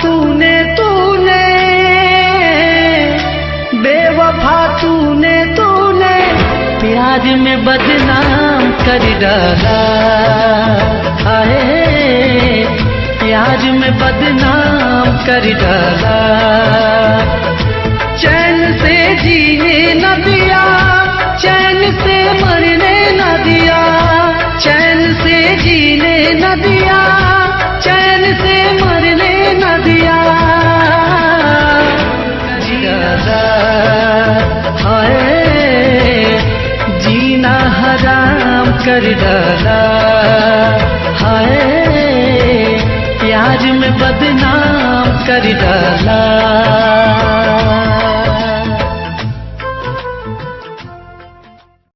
तूने बेवफा तूने प्यार में बदनाम कर डाला। हाय प्यार में बदनाम कर डाला। चैन से जीने न दिया, चैन से मरने न दिया, चैन से जीने न दिया, चैन से मरने न दिया। हाय जीना हराम कर डाला। हाय प्यार में बदनाम कर डाला।